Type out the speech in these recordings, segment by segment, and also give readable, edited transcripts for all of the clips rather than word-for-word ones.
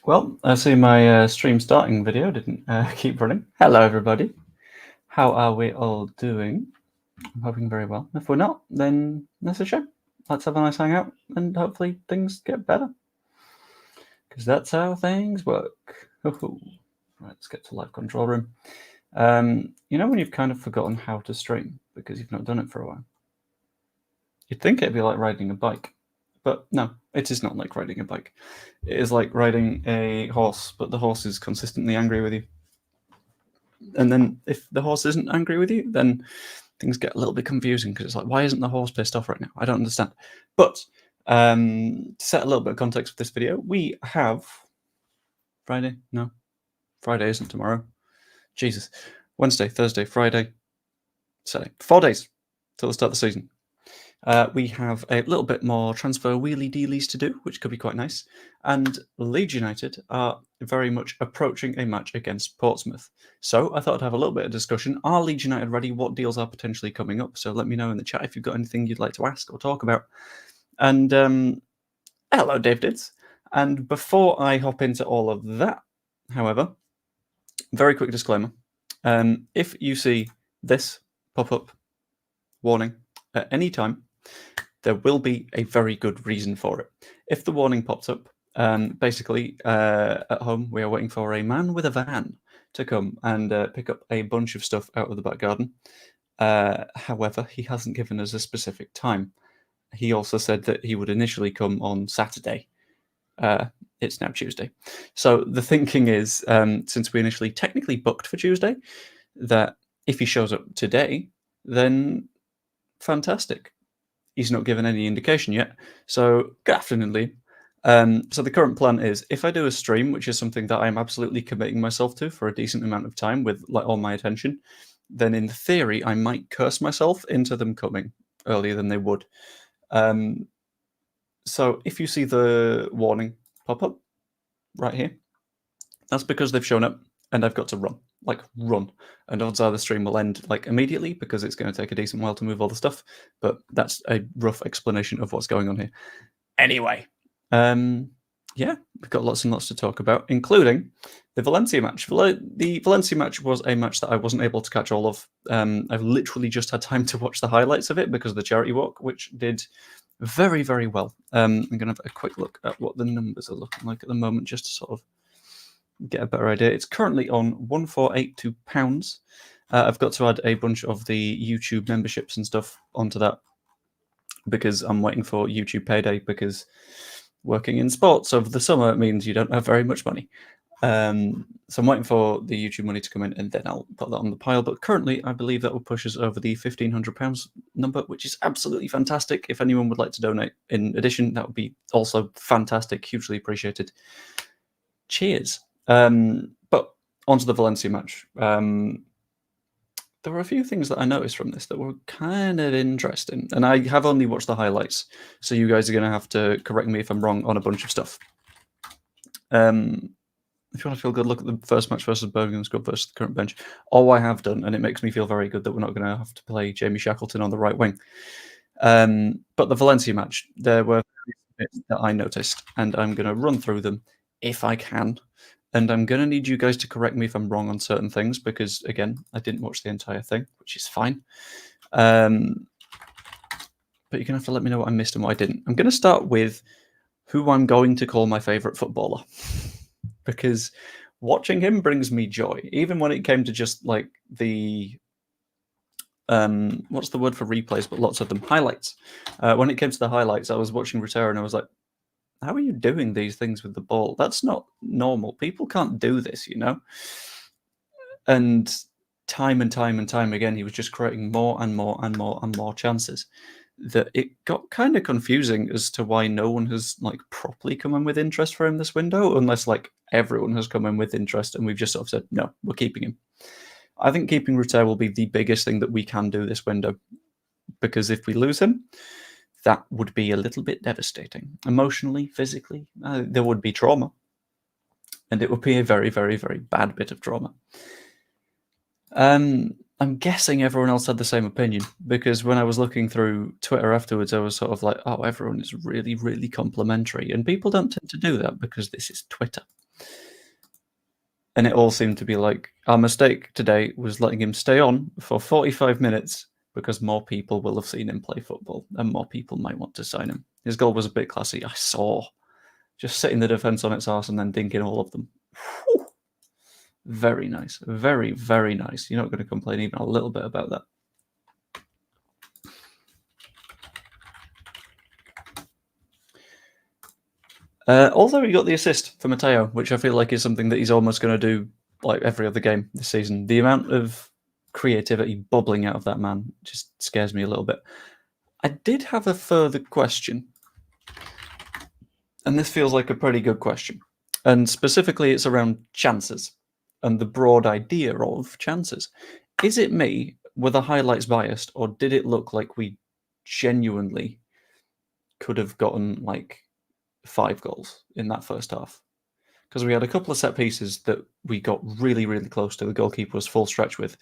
Well, I see my stream starting video didn't keep running. Hello, everybody. How are we all doing? I'm hoping very well. If we're not, then that's a shame. Let's have a nice hangout and hopefully things get better. Because that's how things work. Right, let's get to live control room. You know when you've kind of forgotten how to stream because you've not done it for a while? You'd think it'd be like riding a bike. But no, it is not like riding a bike. It is like riding a horse, but the horse is consistently angry with you. And then if the horse isn't angry with you, then things get a little bit confusing because it's like, why isn't the horse pissed off right now? I don't understand. But to set a little bit of context for this video, we have Friday. No, Friday isn't tomorrow. Jesus. Wednesday, Thursday, Friday, Saturday. 4 days till the start of the season. We have a little bit more transfer wheelie dealies to do, which could be quite nice. And Leeds United are very much approaching a match against Portsmouth. So I thought I'd have a little bit of discussion. Are Leeds United ready? What deals are potentially coming up? So let me know in the chat if you've got anything you'd like to ask or talk about. And hello, Dave Dids. And before I hop into all of that, however, very quick disclaimer. If you see this pop up, warning, at any time, there will be a very good reason for it. If the warning pops up, basically at home we are waiting for a man with a van to come and pick up a bunch of stuff out of the back garden. However, he hasn't given us a specific time. He also said that he would initially come on Saturday. It's now Tuesday. So the thinking is, since we initially technically booked for Tuesday, that if he shows up today, then fantastic. He's not given any indication yet. So good afternoon, Lee. So the current plan is, if I do a stream, which is something that I'm absolutely committing myself to for a decent amount of time with like all my attention, then in theory I might curse myself into them coming earlier than they would. So if you see the warning pop up right here, that's because they've shown up and I've got to run. And odds are the stream will end like immediately because it's going to take a decent while to move all the stuff. But that's a rough explanation of what's going on here. Anyway, yeah, we've got lots and lots to talk about, including the Valencia match. The Valencia match was a match that I wasn't able to catch all of. I've literally just had time to watch the highlights of it because of the charity walk, which did very, very well. I'm going to have a quick look at what the numbers are looking like at the moment, just to sort of get a better idea. It's currently on £1,482. I've got to add a bunch of the YouTube memberships and stuff onto that because I'm waiting for YouTube payday, because working in sports over the summer means you don't have very much money. So I'm waiting for the YouTube money to come in and then I'll put that on the pile. But currently, I believe that will push us over the £1,500 number, which is absolutely fantastic. If anyone would like to donate in addition, that would be also fantastic, hugely appreciated. Cheers. But onto the Valencia match. There were a few things that I noticed from this that were kind of interesting, and I have only watched the highlights, so you guys are going to have to correct me if I'm wrong on a bunch of stuff. If you want to feel good, look at the first match versus Birmingham Squad versus the current bench. All I have done, and it makes me feel very good that we're not going to have to play Jamie Shackleton on the right wing. But the Valencia match, there were bits that I noticed, and I'm going to run through them if I can. And I'm going to need you guys to correct me if I'm wrong on certain things, because, again, I didn't watch the entire thing, which is fine. But you're going to have to let me know what I missed and what I didn't. I'm going to start with who I'm going to call my favourite footballer, because watching him brings me joy, even when it came to just, like, the... what's the word for replays, but lots of them? Highlights. When it came to the highlights, I was watching Rotero and I was like, how are you doing these things with the ball? That's not normal. People can't do this, you know? And time again, he was just creating more and more chances, that it got kind of confusing as to why no one has like properly come in with interest for him this window, unless like everyone has come in with interest and we've just sort of said, no, we're keeping him. I think keeping Rotero will be the biggest thing that we can do this window, because if we lose him, that would be a little bit devastating. Emotionally, physically, there would be trauma. And it would be a very, very, very bad bit of trauma. I'm guessing everyone else had the same opinion, because when I was looking through Twitter afterwards, I was sort of like, oh, everyone is really, really complimentary. And people don't tend to do that because this is Twitter. And it all seemed to be like, our mistake today was letting him stay on for 45 minutes because more people will have seen him play football and more people might want to sign him. His goal was a bit classy, I saw. Just setting the defence on its arse and then dinking all of them. Whew. Very nice. Very, very nice. You're not going to complain even a little bit about that. Although he got the assist for Matteo, which I feel like is something that he's almost going to do like every other game this season. The amount of creativity bubbling out of that man just scares me a little bit. I did have a further question, and this feels like a pretty good question. And specifically, it's around chances and the broad idea of chances. Is it me, were the highlights biased, or did it look like we genuinely could have gotten like 5 goals in that first half? Because we had a couple of set pieces that we got really, really close to. The goalkeeper was full stretch with.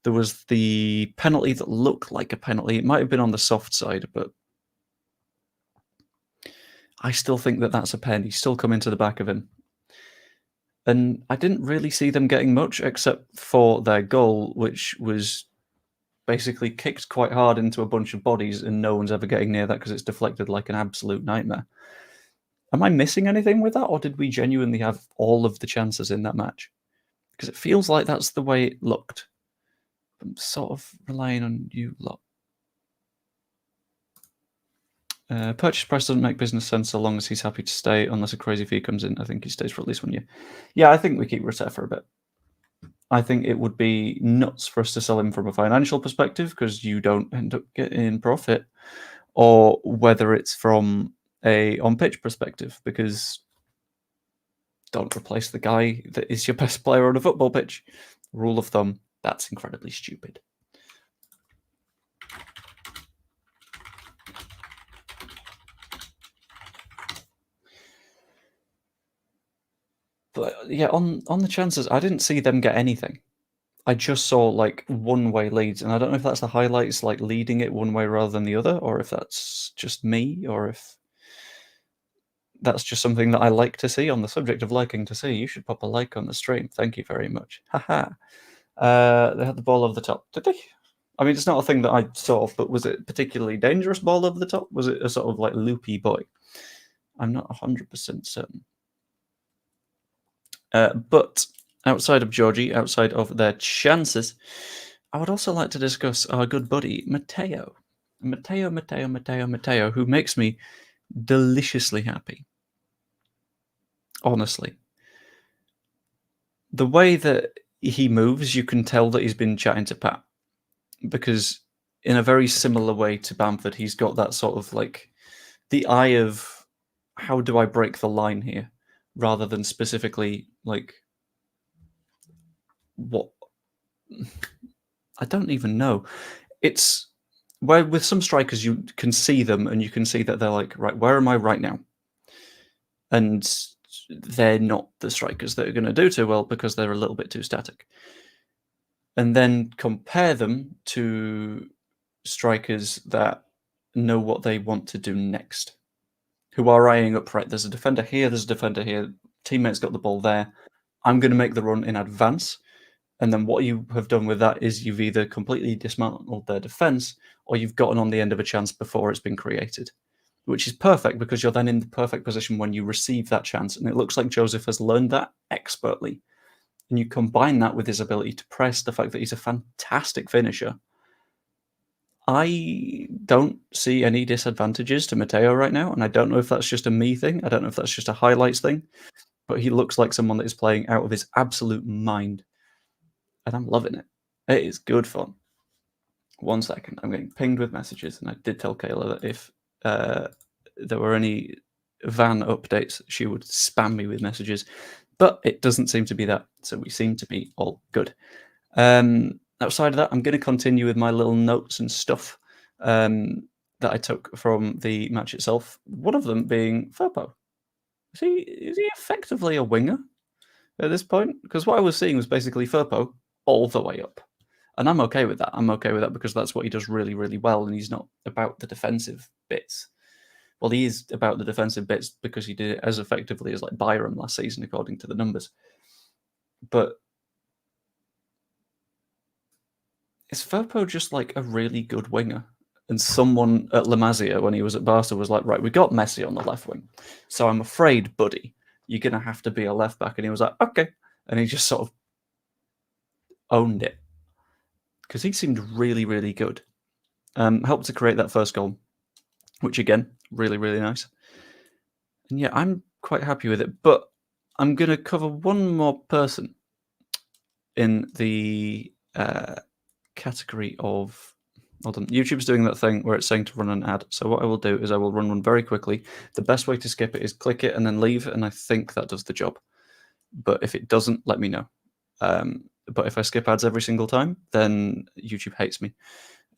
There was the penalty that looked like a penalty. It might have been on the soft side, but I still think that that's a pen. He's still coming to the back of him. And I didn't really see them getting much except for their goal, which was basically kicked quite hard into a bunch of bodies, and no one's ever getting near that because it's deflected like an absolute nightmare. Am I missing anything with that, or did we genuinely have all of the chances in that match? Because it feels like that's the way it looked. I'm sort of relying on you lot. Purchase price doesn't make business sense so long as he's happy to stay, unless a crazy fee comes in. I think he stays for at least 1 year. Yeah, I think we keep Rosetta for a bit. I think it would be nuts for us to sell him from a financial perspective because you don't end up getting profit, or whether it's from a on-pitch perspective, because don't replace the guy that is your best player on a football pitch. Rule of thumb, that's incredibly stupid. But yeah, on the chances, I didn't see them get anything. I just saw like one-way leads, and I don't know if that's the highlights like leading it one way rather than the other, or if that's just me, or if that's just something that I like to see. On the subject of liking to see, you should pop a like on the stream. Thank you very much. Haha. They had the ball over the top. Did they? I mean, it's not a thing that I saw, but was it a particularly dangerous ball over the top? Was it a sort of like loopy boy? I'm not 100% certain. But outside of Georgie, outside of their chances, I would also like to discuss our good buddy, Matteo. Matteo, who makes me deliciously happy. Honestly. The way that he moves, you can tell that he's been chatting to Pat. Because in a very similar way to Bamford, he's got that sort of like the eye of how do I break the line here, rather than specifically like what I don't even know. It's where with some strikers you can see them and you can see that they're like, right, where am I right now? And they're not the strikers that are going to do too well because they're a little bit too static. And then compare them to strikers that know what they want to do next, who are eyeing up, right, there's a defender here, there's a defender here, teammates got the ball there, I'm going to make the run in advance. And then what you have done with that is you've either completely dismantled their defence or you've gotten on the end of a chance before it's been created, which is perfect because you're then in the perfect position when you receive that chance. And it looks like Joseph has learned that expertly. And you combine that with his ability to press, the fact that he's a fantastic finisher. I don't see any disadvantages to Matteo right now, and I don't know if that's just a me thing. I don't know if that's just a highlights thing, but he looks like someone that is playing out of his absolute mind, and I'm loving it. It is good fun. 1 second, I'm getting pinged with messages, and I did tell Kayla that if there were any van updates, she would spam me with messages, but it doesn't seem to be that, so we seem to be all good. Outside of that, I'm going to continue with my little notes and stuff that I took from the match itself. One of them being Firpo. Is he effectively a winger at this point? Because what I was seeing was basically Firpo all the way up. And I'm okay with that. I'm okay with that because that's what he does really, really well, and he's not about the defensive bits. Well, he is about the defensive bits because he did it as effectively as like Byram last season, according to the numbers. But is Firpo just like a really good winger? And someone at La Masia, when he was at Barca, was like, right, we got Messi on the left wing. So I'm afraid, buddy, you're going to have to be a left back. And he was like, okay. And he just sort of owned it. Because he seemed really, really good. Helped to create that first goal, which again, really, really nice. And yeah, I'm quite happy with it. But I'm going to cover one more person in the category of... Hold on. YouTube's doing that thing where it's saying to run an ad. So what I will do is I will run one very quickly. The best way to skip it is click it and then leave, and I think that does the job. But if it doesn't, let me know. But if I skip ads every single time, then YouTube hates me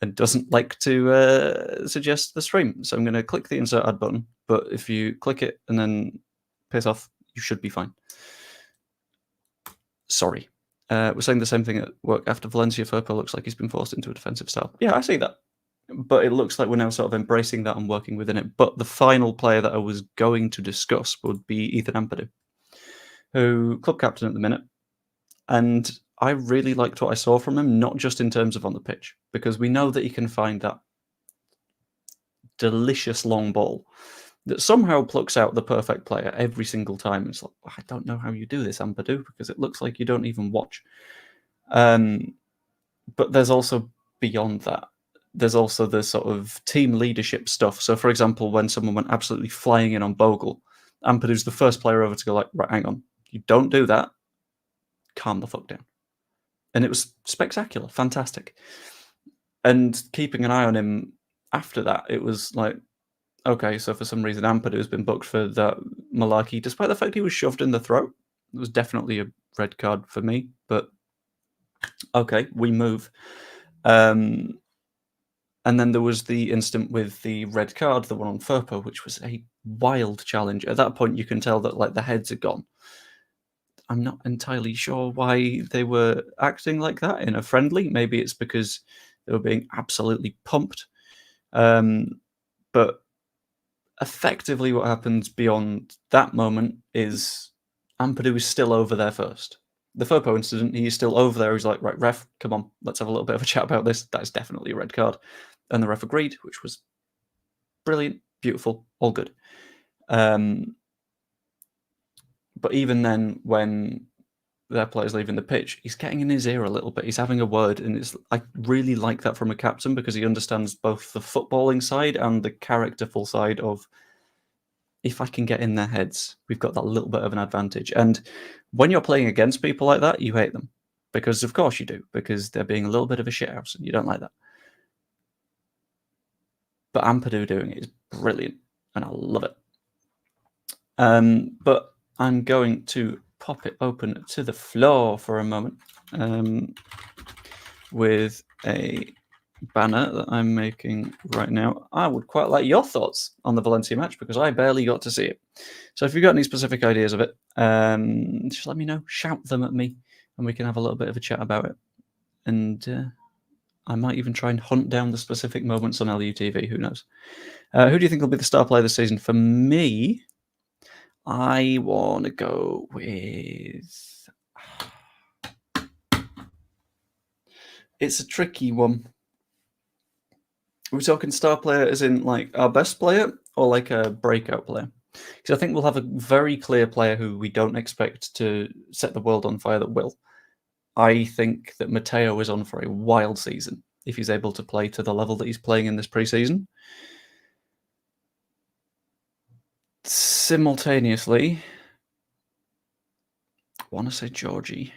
and doesn't like to suggest the stream. So I'm going to click the insert ad button. But if you click it and then piss off, you should be fine. Sorry. We're saying the same thing at work. After Valencia, Firpo looks like he's been forced into a defensive style. Yeah, I see that. But it looks like we're now sort of embracing that and working within it. But the final player that I was going to discuss would be Ethan Ampadu, who club captain at the minute. And I really liked what I saw from him, not just in terms of on the pitch, because we know that he can find that delicious long ball that somehow plucks out the perfect player every single time. It's like, I don't know how you do this, Ampadu, because it looks like you don't even watch. But there's also beyond that. There's also the sort of team leadership stuff. So, for example, when someone went absolutely flying in on Bogle, Ampadu's the first player over to go like, right, hang on, you don't do that. Calm the fuck down. And it was spectacular, fantastic. And keeping an eye on him after that, it was like, okay, so for some reason Ampadu has been booked for that malarkey, despite the fact he was shoved in the throat. It was definitely a red card for me, but okay, we move. And then there was the incident with the red card, the one on Firpo, which was a wild challenge. At that point, you can tell that like the heads are gone. I'm not entirely sure why they were acting like that in a friendly. Maybe it's because they were being absolutely pumped. But effectively what happens beyond that moment is Ampadu is still over there first. The Firpo incident, he's still over there. He's like, right, ref, come on, let's have a little bit of a chat about this. That is definitely a red card. And the ref agreed, which was brilliant, beautiful, all good. But even then, when their player's leaving the pitch, he's getting in his ear a little bit. He's having a word, and I really like that from a captain because he understands both the footballing side and the characterful side of, if I can get in their heads, we've got that little bit of an advantage. And when you're playing against people like that, you hate them. Because of course you do, because they're being a little bit of a shithouse, and you don't like that. But Ampadu doing it is brilliant, and I love it. But I'm going to pop it open to the floor for a moment with a banner that I'm making right now. I would quite like your thoughts on the Valencia match because I barely got to see it. So if you've got any specific ideas of it, just let me know. Shout them at me, and we can have a little bit of a chat about it. And I might even try and hunt down the specific moments on LUTV. Who knows? Who do you think will be the star player this season? For me, I want to go with... It's a tricky one. Are we talking star player as in like our best player or like a breakout player? Because I think we'll have a very clear player who we don't expect to set the world on fire that will. I think that Matteo is on for a wild season if he's able to play to the level that he's playing in this preseason. Simultaneously, I want to say Georgie.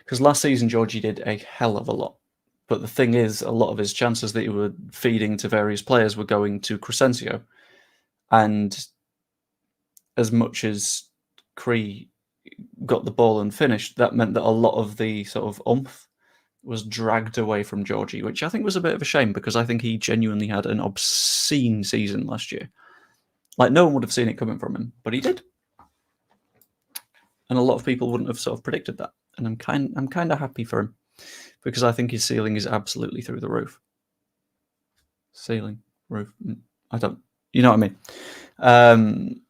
Because last season, Georgie did a hell of a lot. But the thing is, a lot of his chances that he were feeding to various players were going to Crescencio. And as much as Cree got the ball and finished, that meant that a lot of the sort of oomph was dragged away from Georgie, which I think was a bit of a shame because I think he genuinely had an obscene season last year. Like, no one would have seen it coming from him, but he did. And a lot of people wouldn't have sort of predicted that. And I'm kind of happy for him because I think his ceiling is absolutely through the roof. Ceiling. Groove. I don't. You know what I mean?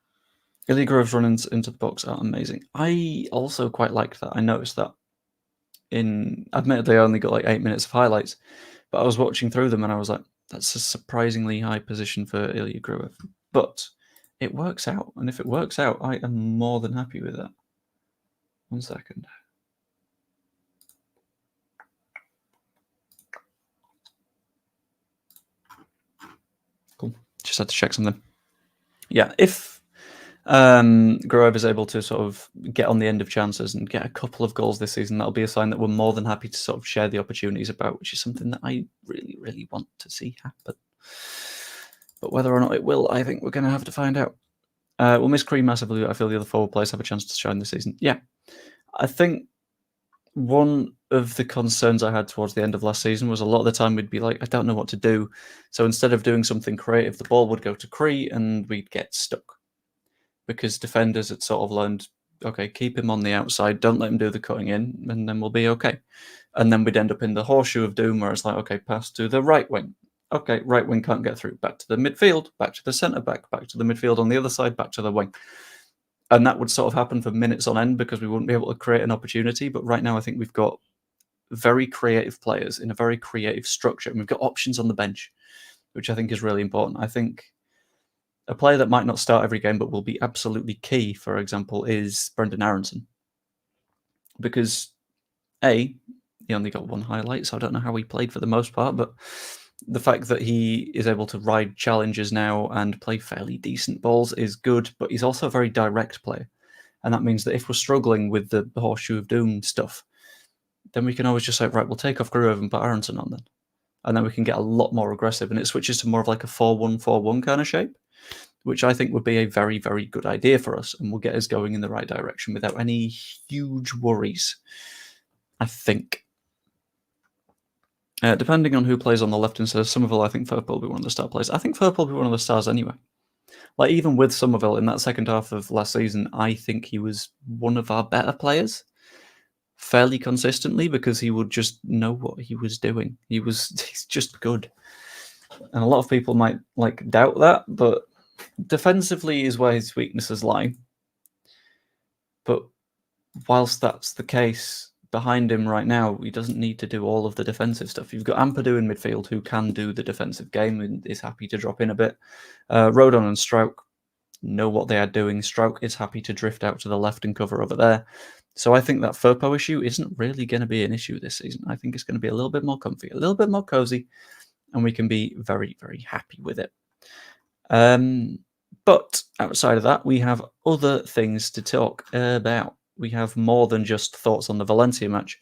Ilya Groove's run-ins into the box are amazing. I also quite liked that. I noticed that admittedly, I only got like 8 minutes of highlights, but I was watching through them and I was like, that's a surprisingly high position for Ilya Groove. But it works out. And if it works out, I am more than happy with that. 1 second. Cool. Just had to check something. Yeah, if Gruev is able to sort of get on the end of chances and get a couple of goals this season, that'll be a sign that we're more than happy to sort of share the opportunities about, which is something that I really, really want to see happen. But whether or not it will, I think we're going to have to find out. We'll miss Cream massively, but I feel the other forward players have a chance to shine this season. Yeah, I think one of the concerns I had towards the end of last season was a lot of the time we'd be like, I don't know what to do. So instead of doing something creative, the ball would go to Cree and we'd get stuck. Because defenders had sort of learned, okay, keep him on the outside, don't let him do the cutting in, and then we'll be okay. And then we'd end up in the horseshoe of doom where it's like, okay, pass to the right wing. Okay, right wing can't get through. Back to the midfield, back to the centre back to the midfield on the other side, back to the wing. And that would sort of happen for minutes on end because we wouldn't be able to create an opportunity. But right now, I think we've got very creative players in a very creative structure. And we've got options on the bench, which I think is really important. I think a player that might not start every game but will be absolutely key, for example, is Brendan Aronson. Because, A, he only got 1 highlight, so I don't know how he played for the most part, but the fact that he is able to ride challenges now and play fairly decent balls is good, but he's also a very direct player. And that means that if we're struggling with the horseshoe of doom stuff, then we can always just say, right, we'll take off Gruev and put Aronson on then. And then we can get a lot more aggressive, and it switches to more of like a 4-1-4-1 kind of shape, which I think would be a very, very good idea for us and will get us going in the right direction without any huge worries, I think. Depending on who plays on the left instead of Somerville, I think Firth will be one of the star players. I think Firth will be one of the stars anyway. Like, even with Somerville in that second half of last season, I think he was one of our better players fairly consistently because he would just know what he was doing. He's just good. And a lot of people might doubt that, but defensively is where his weaknesses lie. But whilst that's the case, behind him right now, he doesn't need to do all of the defensive stuff. You've got Ampadu in midfield who can do the defensive game and is happy to drop in a bit. Rodon and Strauch know what they are doing. Strauch is happy to drift out to the left and cover over there. So I think that Firpo issue isn't really going to be an issue this season. I think it's going to be a little bit more comfy, a little bit more cozy, and we can be very, very happy with it. But outside of that, we have other things to talk about. We have more than just thoughts on the Valencia match,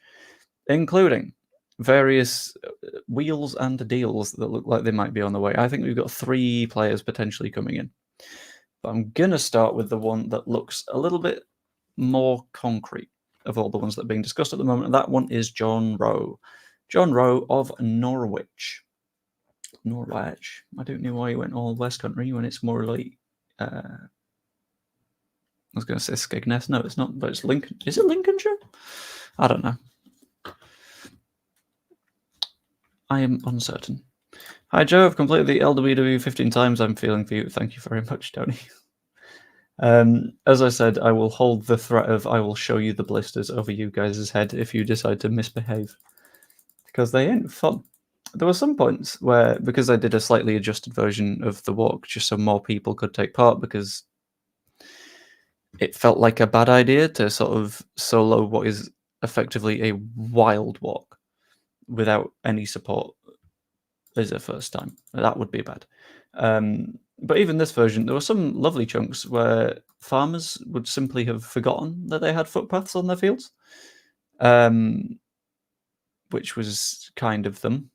including various wheels and deals that look like they might be on the way. I think we've got 3 players potentially coming in. But I'm going to start with the one that looks a little bit more concrete of all the ones that are being discussed at the moment, and that one is John Rowe. John Rowe of Norwich. Norwich. I don't know why he went all West Country when it's more like... I was going to say Skegness. No, it's not, but it's Lincoln. Is it Lincolnshire? I don't know. I am uncertain. Hi, Joe. I've completed the LWW 15 times. I'm feeling for you. Thank you very much, Tony. As I said, I will hold the threat of I will show you the blisters over you guys' head if you decide to misbehave. Because they ain't fun. There were some points where, because I did a slightly adjusted version of the walk, just so more people could take part, because it felt like a bad idea to sort of solo what is effectively a wild walk without any support as a first time. That would be bad. But even this version, there were some lovely chunks where farmers would simply have forgotten that they had footpaths on their fields, which was kind of them.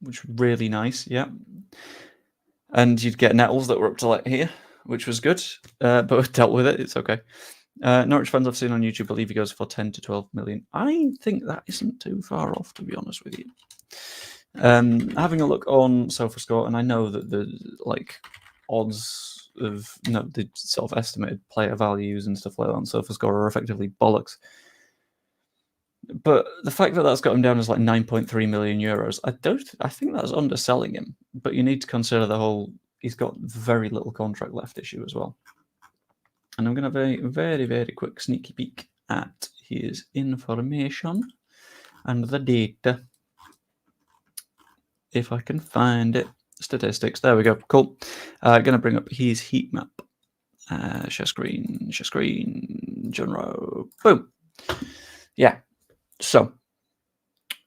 Which was really nice, yeah. And you'd get nettles that were up to like here, which was good, but we've dealt with it. It's okay. Norwich fans I've seen on YouTube believe he goes for 10 to 12 million. I think that isn't too far off, to be honest with you. Having a look on SofaScore, and I know that the odds of the sort of estimated player values and stuff like that on SofaScore are effectively bollocks. But the fact that that's got him down as like 9.3 million euros, I think that's underselling him. But you need to consider the whole, he's got very little contract left issue as well. And I'm going to have a very, very quick sneaky peek at his information and the data. If I can find it. Statistics. There we go. Cool. Going to bring up his heat map. Share screen, genre. Boom. Yeah. So,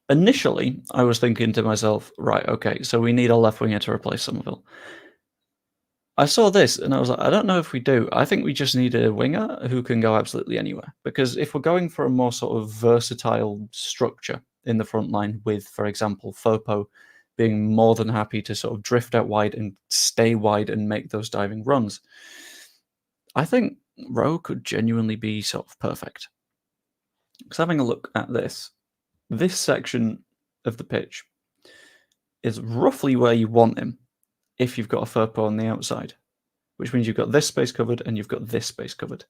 initially, I was thinking to myself, right, okay, so we need a left winger to replace Somerville. I saw this and I was like, I don't know if we do. I think we just need a winger who can go absolutely anywhere. Because if we're going for a more sort of versatile structure in the front line with, for example, Fopo being more than happy to sort of drift out wide and stay wide and make those diving runs, I think Rowe could genuinely be sort of perfect. Because having a look at this section of the pitch is roughly where you want him if you've got a Firpo on the outside, which means you've got this space covered and you've got this space covered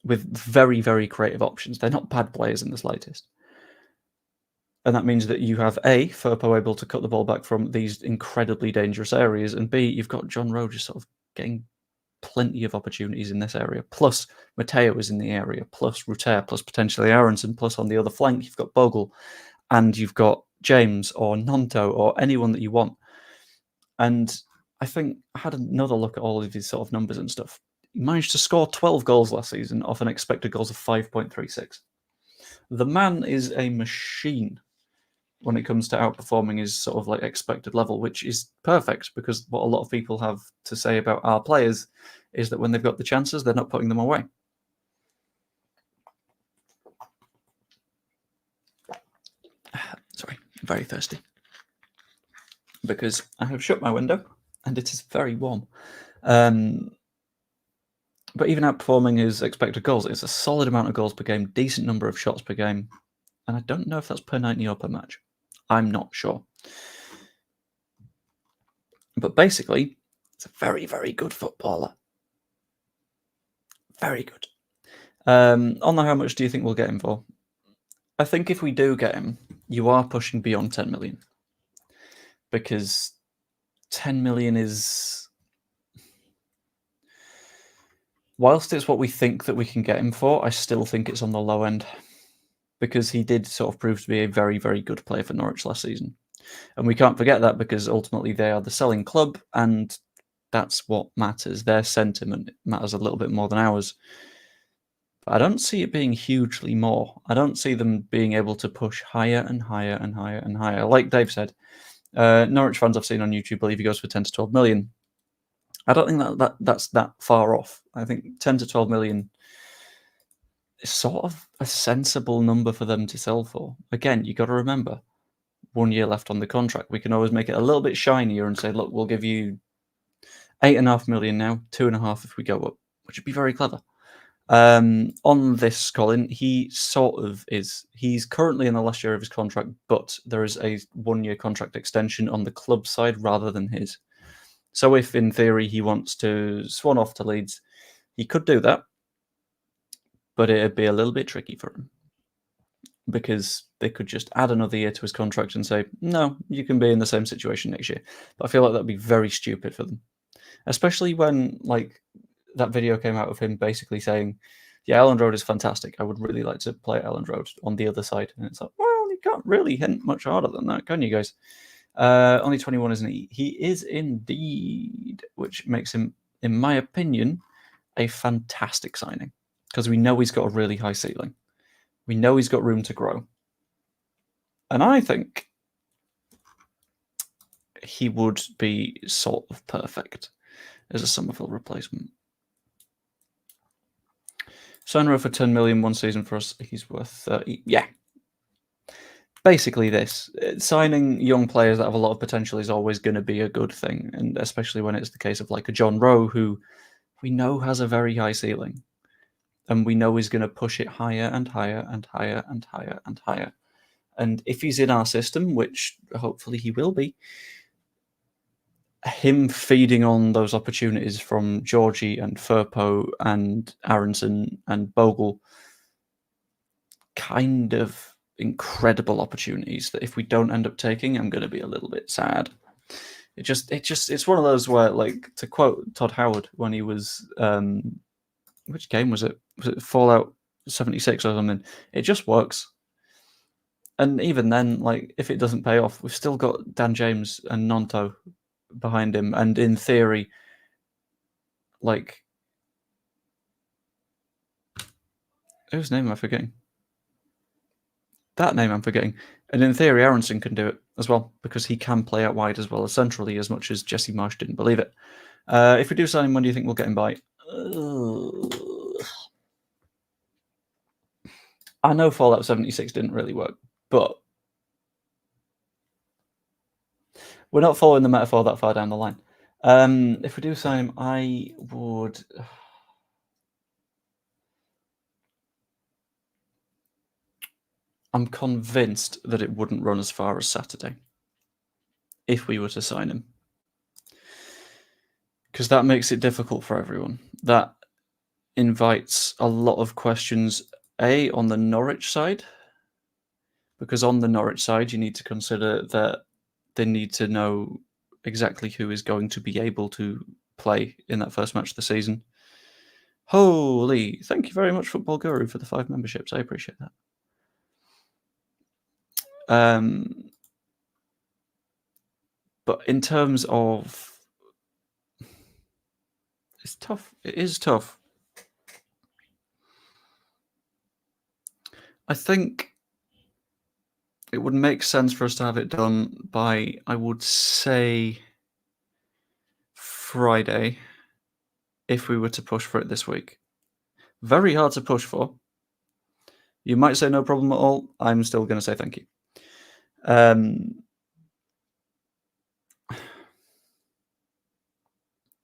with very, very creative options. They're not bad players in the slightest. And that means that you have A, Firpo able to cut the ball back from these incredibly dangerous areas, and B, you've got John Rowe just sort of getting plenty of opportunities in this area. Plus, Matteo is in the area, plus Ruter, plus potentially Aronson, plus on the other flank, you've got Bogle, and you've got James or Nonto or anyone that you want. And I think I had another look at all of these sort of numbers and stuff. He managed to score 12 goals last season off an expected goals of 5.36. The man is a machine when it comes to outperforming his sort of like expected level, which is perfect because what a lot of people have to say about our players is that when they've got the chances, they're not putting them away. Sorry, I'm very thirsty because I have shut my window and it is very warm. But even outperforming his expected goals, it's a solid amount of goals per game, decent number of shots per game. And I don't know if that's per 90 or per match. I'm not sure. But basically, it's a very, very good footballer. Very good. On the how much do you think we'll get him for? I think if we do get him, you are pushing beyond 10 million. Because 10 million is... Whilst it's what we think that we can get him for, I still think it's on the low end. Because he did sort of prove to be a very, very good player for Norwich last season. And we can't forget that because ultimately they are the selling club and that's what matters. Their sentiment matters a little bit more than ours. But I don't see it being hugely more. I don't see them being able to push higher and higher and higher and higher. Like Dave said, Norwich fans I've seen on YouTube believe he goes for 10 to 12 million. I don't think that's that far off. I think 10 to 12 million is sort of a sensible number for them to sell for. Again, you got to remember, 1 year left on the contract. We can always make it a little bit shinier and say, look, we'll give you 8.5 million now, 2.5 if we go up, which would be very clever. On this, Colin, he sort of is. He's currently in the last year of his contract, but there is a 1 year contract extension on the club side rather than his. So if, in theory, he wants to swan off to Leeds, he could do that, but it'd be a little bit tricky for him. Because they could just add another year to his contract and say, no, you can be in the same situation next year. But I feel like that'd be very stupid for them. Especially when, like, that video came out of him basically saying, yeah, Elland Road is fantastic. I would really like to play at Elland Road on the other side. And it's like, well, you can't really hint much harder than that, can you guys? Only 21, isn't he? He is indeed, which makes him, in my opinion, a fantastic signing. Because we know he's got a really high ceiling. We know he's got room to grow. And I think he would be sort of perfect as a Somerville replacement. Sonro for 10 million 1 season for us. He's worth 30. Yeah. Basically this. Signing young players that have a lot of potential is always going to be a good thing. And especially when it's the case of like a John Rowe, who we know has a very high ceiling. And we know he's going to push it higher and higher and higher and higher and higher. And if he's in our system, which hopefully he will be, him feeding on those opportunities from Georgie and Firpo and Aronson and Bogle kind of incredible opportunities that if we don't end up taking, I'm going to be a little bit sad. It's one of those where, like, to quote Todd Howard when he was, which game was it? Was it Fallout 76 or something? It just works. And even then, like, if it doesn't pay off, we've still got Dan James and Nonto behind him, and in theory, like, whose name am I forgetting? That name I'm forgetting. And in theory, Aronson can do it as well, because he can play out wide as well as centrally, as much as Jesse Marsh didn't believe it. If we do sign him, when do you think we'll get him by? I know Fallout 76 didn't really work, but we're not following the metaphor that far down the line. If we do sign him, I would... I'm convinced that it wouldn't run as far as Saturday if we were to sign him, because that makes it difficult for everyone. That invites a lot of questions, A, on the Norwich side, because on the Norwich side, you need to consider that they need to know exactly who is going to be able to play in that first match of the season. Holy, thank you very much, Football Guru, for the 5 memberships. I appreciate that. But in terms of... It's tough. It is tough. I think it would make sense for us to have it done by, I would say, Friday, if we were to push for it this week. Very hard to push for. You might say no problem at all. I'm still going to say thank you.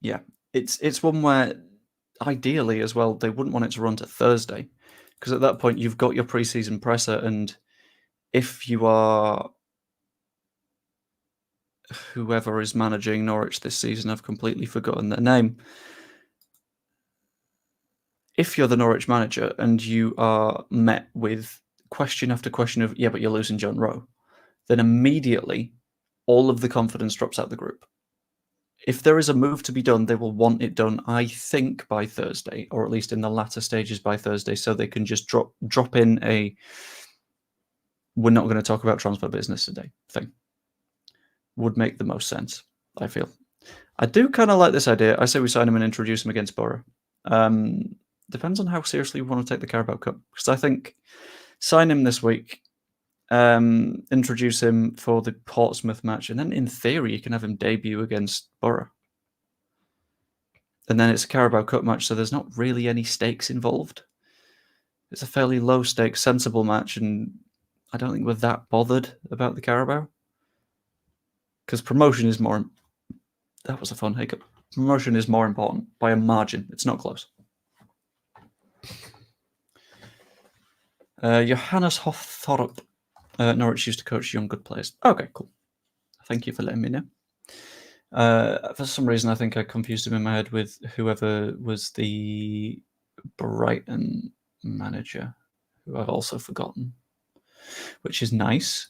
Yeah, it's one where ideally as well, they wouldn't want it to run to Thursday, because at that point you've got your preseason presser, and if you are whoever is managing Norwich this season, I've completely forgotten their name. If you're the Norwich manager and you are met with question after question of, yeah, but you're losing John Rowe, then immediately all of the confidence drops out the group. If there is a move to be done, they will want it done, I think, by Thursday, or at least in the latter stages by Thursday, so they can just drop in a "we're not going to talk about transfer business today" thing. Would make the most sense, I feel. I do kind of like this idea. I say we sign him and introduce him against Borough. Depends on how seriously we want to take the Carabao Cup, because I think sign him this week, introduce him for the Portsmouth match, and then in theory you can have him debut against Borough. And then it's a Carabao Cup match, so there's not really any stakes involved. It's a fairly low stakes, sensible match, and I don't think we're that bothered about the Carabao, because promotion is more... That was a fun hiccup. Promotion is more important by a margin. It's not close. Johannes Hofthorup. Norwich used to coach young good players. Okay, cool. Thank you for letting me know. For some reason, I think I confused him in my head with whoever was the Brighton manager, who I've also forgotten, which is nice.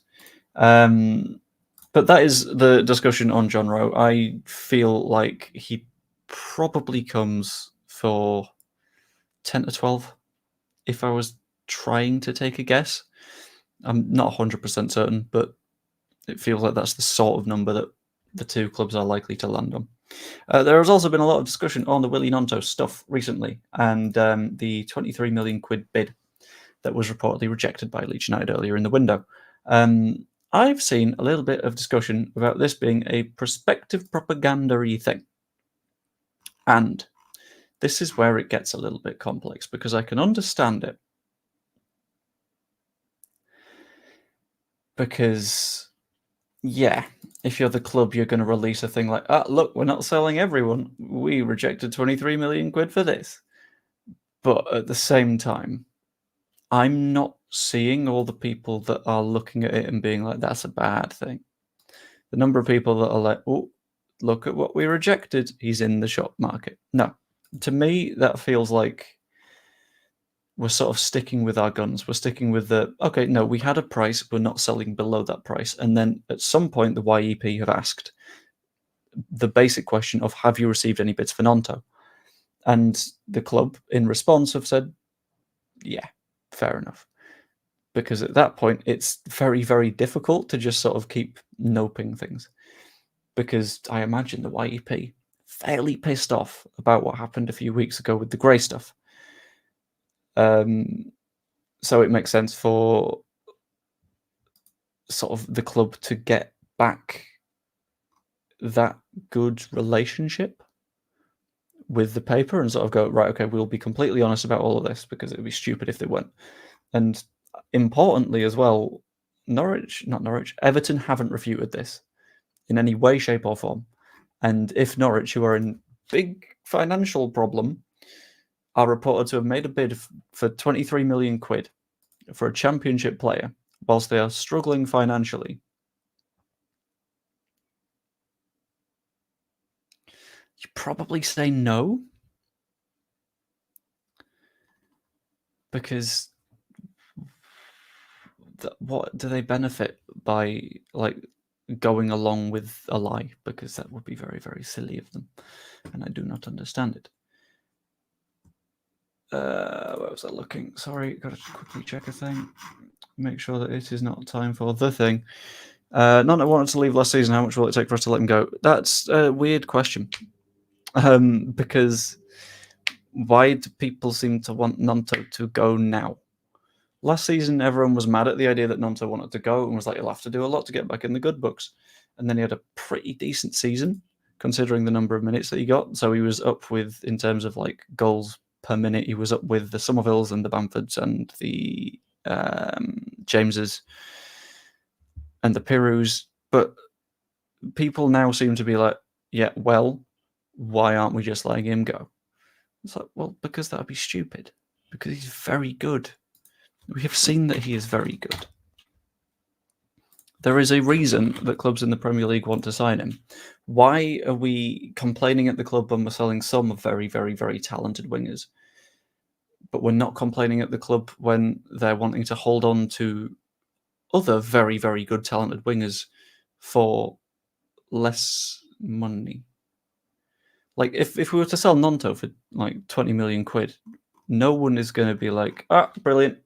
But that is the discussion on John Rowe. I feel like he probably comes for 10 to 12, if I was trying to take a guess. I'm not 100% certain, but it feels like that's the sort of number that the two clubs are likely to land on. There has also been a lot of discussion on the Willie Nonto stuff recently, and the 23 million quid bid that was reportedly rejected by Leeds United earlier in the window. I've seen a little bit of discussion about this being a prospective propaganda-y thing. And this is where it gets a little bit complex, because I can understand it. Because, yeah, if you're the club, you're going to release a thing like, look, we're not selling everyone. We rejected 23 million quid for this. But at the same time, I'm not seeing all the people that are looking at it and being like, that's a bad thing. The number of people that are like, oh, look at what we rejected. He's in the shop market. No, to me, that feels like we're sort of sticking with our guns. We're sticking with okay, no, we had a price, we're not selling below that price. And then at some point, the YEP have asked the basic question of, have you received any bids for Nonto? And the club, in response, have said, yeah, fair enough. Because at that point, it's very, very difficult to just sort of keep noping things. Because I imagine the YEP fairly pissed off about what happened a few weeks ago with the grey stuff. So it makes sense for sort of the club to get back that good relationship with the paper and sort of go, right, okay, we'll be completely honest about all of this, because it would be stupid if they weren't. And importantly as well, Everton haven't refuted this in any way, shape or form. And if Norwich, who are in big financial problem, are reported to have made a bid for 23 million quid for a championship player whilst they are struggling financially, you probably say no, because what do they benefit by going along with a lie? Because that would be very, very silly of them, and I do not understand it. Where was I looking? Sorry, got to quickly check a thing. Make sure that it is not time for the thing. Nonto wanted to leave last season. How much will it take for us to let him go? That's a weird question. Because why do people seem to want Nonto to go now? Last season, everyone was mad at the idea that Nonto wanted to go and was like, he'll have to do a lot to get back in the good books. And then he had a pretty decent season, considering the number of minutes that he got. So he was up with, in terms of like goals per minute, he was up with the Somervilles and the Bamfords and the Jameses and the Pirous. But people now seem to be like, yeah, well, why aren't we just letting him go? It's like, well, because that would be stupid. Because he's very good. We have seen that he is very good. There is a reason that clubs in the Premier League want to sign him. Why are we complaining at the club when we're selling some very, very, very talented wingers, but we're not complaining at the club when they're wanting to hold on to other very, very good talented wingers for less money? Like, if we were to sell Nonto for like 20 million quid, no one is going to be like, brilliant,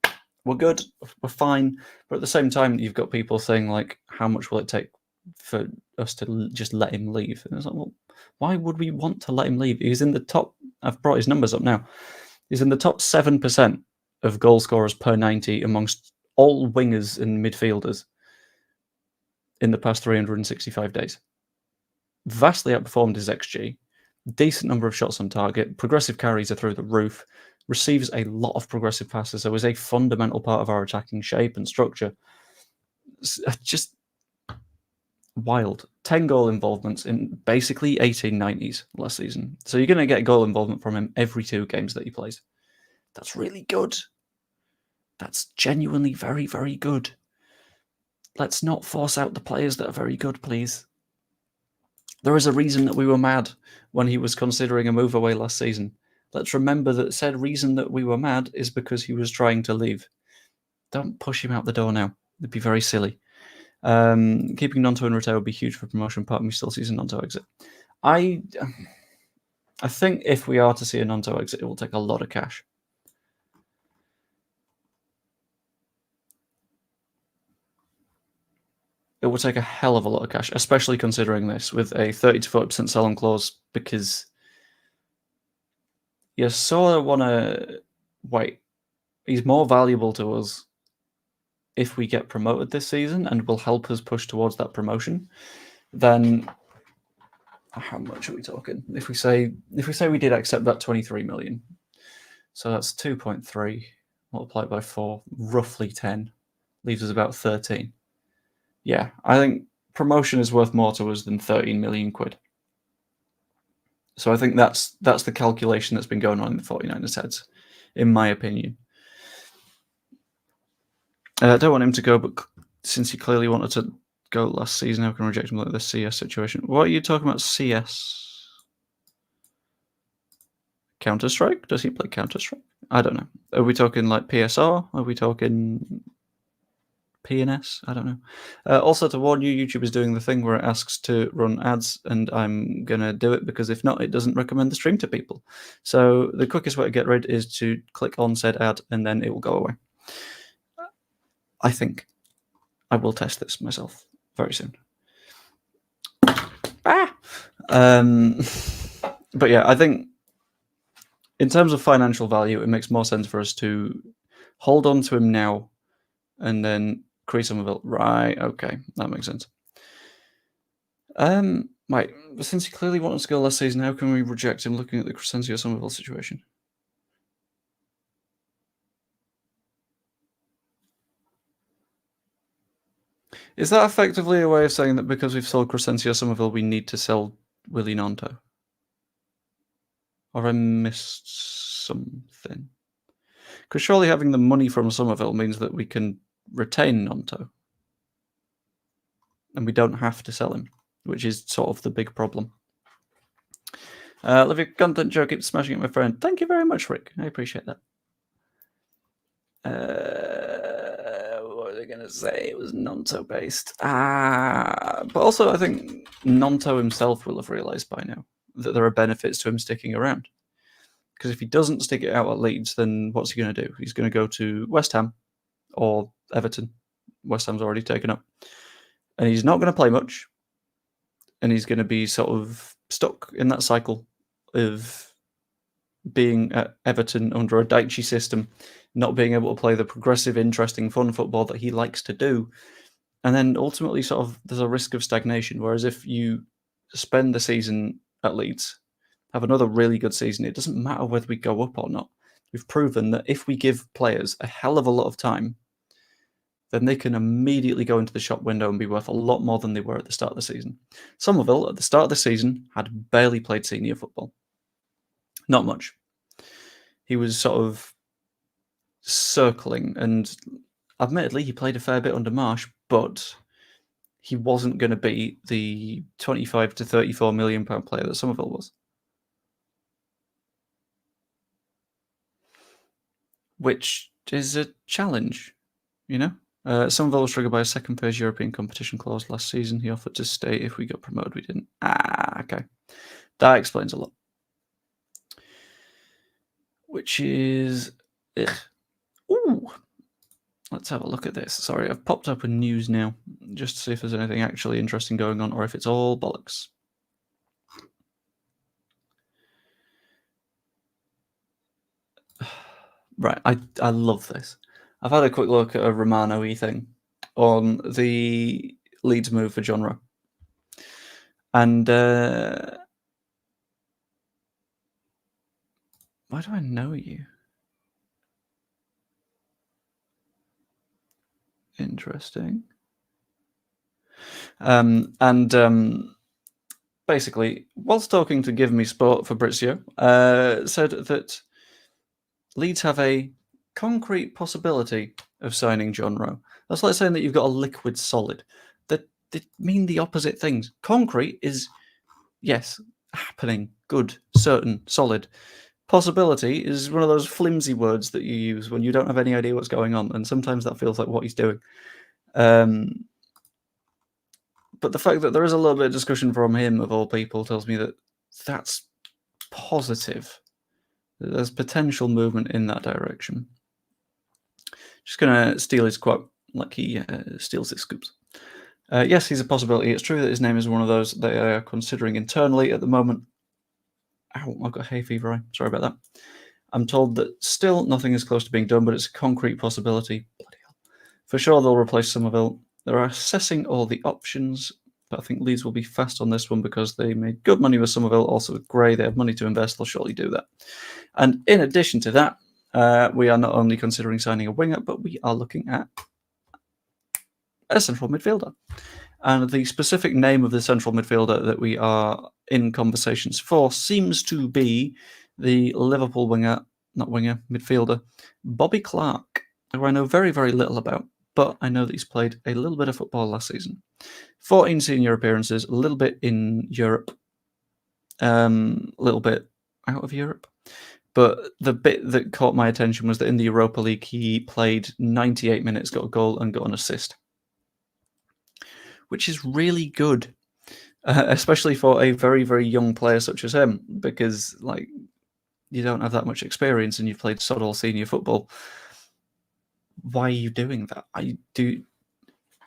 we're good, we're fine. But at the same time, you've got people saying, like, how much will it take for us to just let him leave? And it's like, well, why would we want to let him leave? He's in the top, I've brought his numbers up now, he's in the top 7% of goal scorers per 90 amongst all wingers and midfielders in the past 365 days. Vastly outperformed his XG. Decent number of shots on target. Progressive carries are through the roof. Receives a lot of progressive passes, so is a fundamental part of our attacking shape and structure. Just wild. 10 goal involvements in basically 1890s last season. So you're going to get goal involvement from him every 2 games that he plays. That's really good. That's genuinely very, very good. Let's not force out the players that are very good, please. There is a reason that we were mad when he was considering a move away last season. Let's remember that said reason that we were mad is because he was trying to leave. Don't push him out the door now. It'd be very silly. Keeping Nonto in retail would be huge for promotion. Part of me still sees a Nonto exit. I think if we are to see a Nonto exit, it will take a lot of cash. It will take a hell of a lot of cash, especially considering this with a 30 to 40% sell-on clause, because you sort of want to wait. He's more valuable to us if we get promoted this season and will help us push towards that promotion. Then how much are we talking? If we say we did accept that 23 million, so that's 2.3 multiplied by 4, roughly 10, leaves us about 13. Yeah, I think promotion is worth more to us than 13 million quid. So I think that's the calculation that's been going on in the 49ers' heads, in my opinion. I don't want him to go, but since he clearly wanted to go last season, how can I reject him like this CS situation? What are you talking about, CS? Counter-Strike? Does he play Counter-Strike? I don't know. Are we talking like PSR? Are we talking PNS? I don't know. Also, to warn you, YouTube is doing the thing where it asks to run ads, and I'm going to do it because if not, it doesn't recommend the stream to people. So the quickest way to get rid is to click on said ad, and then it will go away. I think. I will test this myself very soon. But yeah, I think in terms of financial value, it makes more sense for us to hold on to him now and then create some of it. Right, okay, that makes sense. Right, since he clearly wanted to go last season, how can we reject him looking at the Crescencio Somerville situation? Is that effectively a way of saying that because we've sold Crescencio Somerville, we need to sell Willie Nonto? Or I missed something? Because surely having the money from Somerville means that we can retain Nonto. And we don't have to sell him, which is sort of the big problem. Love your content, Joe. Keep smashing it, my friend. Thank you very much, Rick. I appreciate that. What was I going to say? It was Nonto based. But also, I think Nonto himself will have realised by now that there are benefits to him sticking around. Because if he doesn't stick it out at Leeds, then what's he going to do? He's going to go to West Ham or Everton. West Ham's already taken up. And he's not going to play much. And he's going to be sort of stuck in that cycle of being at Everton under a Daichi system, not being able to play the progressive, interesting, fun football that he likes to do. And then ultimately sort of there's a risk of stagnation. Whereas if you spend the season at Leeds, have another really good season, it doesn't matter whether we go up or not. We've proven that if we give players a hell of a lot of time, then they can immediately go into the shop window and be worth a lot more than they were at the start of the season. Somerville, at the start of the season, had barely played senior football. Not much. He was sort of circling, and admittedly, he played a fair bit under Marsh, but he wasn't going to be the 25 to 34 million pound player that Somerville was. Which is a challenge, you know? Somerville was triggered by a second phase European competition clause last season. He offered to stay if we got promoted. We didn't. Okay. That explains a lot. Which is... Ugh. Ooh. Let's have a look at this. Sorry, I've popped open news now, just to see if there's anything actually interesting going on, or if it's all bollocks. Right, I love this. I've had a quick look at a Romano E thing on the Leeds move for John Rowe. And why do I know you? Interesting. Basically, whilst talking to Give Me Sport, Fabrizio said that Leeds have a concrete possibility of signing John Rowe. That's like saying that you've got a liquid solid. That they mean the opposite things. Concrete is, yes, happening, good, certain, solid. Possibility is one of those flimsy words that you use when you don't have any idea what's going on, and sometimes that feels like what he's doing. But the fact that there is a little bit of discussion from him, of all people, tells me that that's positive. There's potential movement in that direction. Just going to steal his quote, like he steals his scoops. Yes, he's a possibility. It's true that his name is one of those they are considering internally at the moment. Ow, I've got hay fever. Sorry about that. I'm told that still nothing is close to being done, but it's a concrete possibility. Bloody hell. For sure, they'll replace Somerville. They're assessing all the options, but I think Leeds will be fast on this one because they made good money with Somerville. Also with Gray, they have money to invest. They'll surely do that. And in addition to that, we are not only considering signing a winger, but we are looking at a central midfielder. And the specific name of the central midfielder that we are in conversations for seems to be the Liverpool midfielder, Bobby Clark, who I know very, very little about, but I know that he's played a little bit of football last season. 14 senior appearances, a little bit in Europe, a little bit out of Europe. But the bit that caught my attention was that in the Europa League, he played 98 minutes, got a goal, and got an assist, which is really good, especially for a very, very young player such as him, because like you don't have that much experience and you've played sod all senior football. Why are you doing that?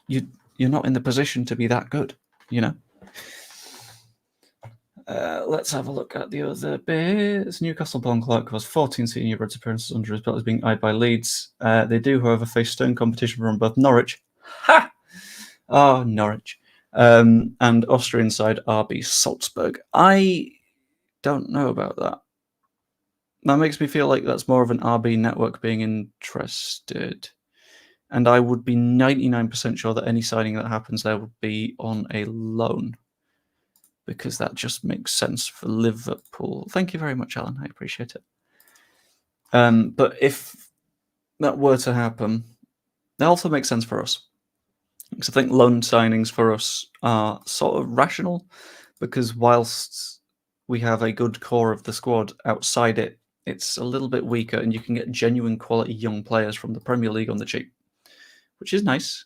You're not in the position to be that good, you know. Let's have a look at the other bits. Newcastle born Clark has 14 senior Reds appearances under his belt, as being eyed by Leeds. They do, however, face stern competition from both Norwich. Ha! Oh, Norwich. And Austrian side RB Salzburg. I don't know about that. That makes me feel like that's more of an RB network being interested. And I would be 99% sure that any signing that happens there would be on a loan, because that just makes sense for Liverpool. Thank you very much, Alan. I appreciate it. But if that were to happen, that also makes sense for us. Because I think loan signings for us are sort of rational, because whilst we have a good core of the squad, outside it, it's a little bit weaker, and you can get genuine quality young players from the Premier League on the cheap, which is nice.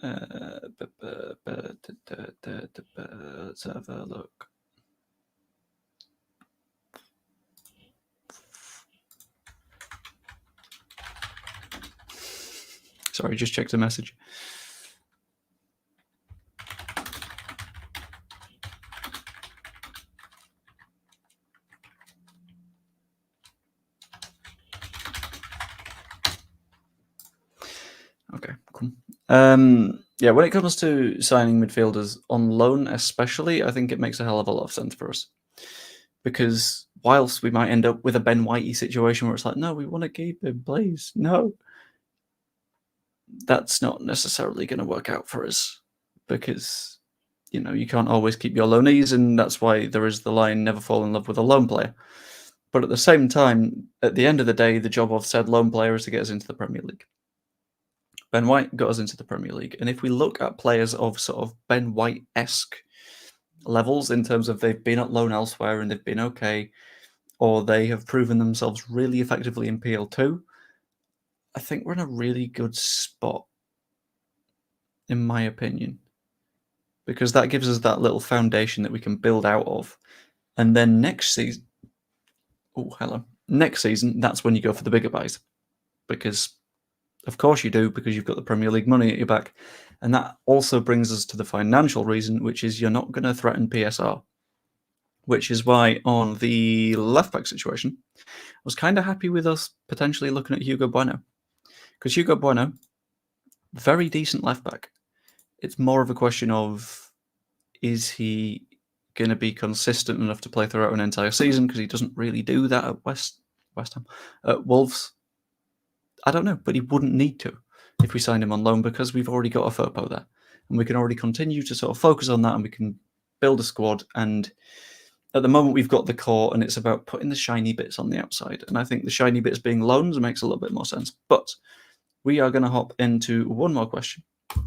Let's have a look. Sorry, just checked a message. Okay, cool. Yeah, when it comes to signing midfielders on loan especially, I think it makes a hell of a lot of sense for us. Because whilst we might end up with a Ben Whitey situation where it's like, no, we want to keep him, please, no. That's not necessarily going to work out for us, because, you know, you can't always keep your loanees, and that's why there is the line, never fall in love with a loan player. But at the same time, at the end of the day, the job of said loan player is to get us into the Premier League. Ben White got us into the Premier League. And if we look at players of sort of Ben White-esque levels in terms of they've been at loan elsewhere and they've been okay, or they have proven themselves really effectively in PL2, I think we're in a really good spot, in my opinion, because that gives us that little foundation that we can build out of. And then next season, next season, that's when you go for the bigger buys, because of course you do, because you've got the Premier League money at your back. And that also brings us to the financial reason, which is you're not going to threaten PSR, which is why on the left-back situation, I was kind of happy with us potentially looking at Hugo Bueno. Because Hugo Bueno, very decent left-back. It's more of a question of, is he going to be consistent enough to play throughout an entire season? Because he doesn't really do that at West Ham. At Wolves, I don't know, but he wouldn't need to if we signed him on loan, because we've already got a Firpo there. And we can already continue to sort of focus on that, and we can build a squad. And at the moment, we've got the core, and it's about putting the shiny bits on the outside. And I think the shiny bits being loans makes a little bit more sense. But we are going to hop into one more question,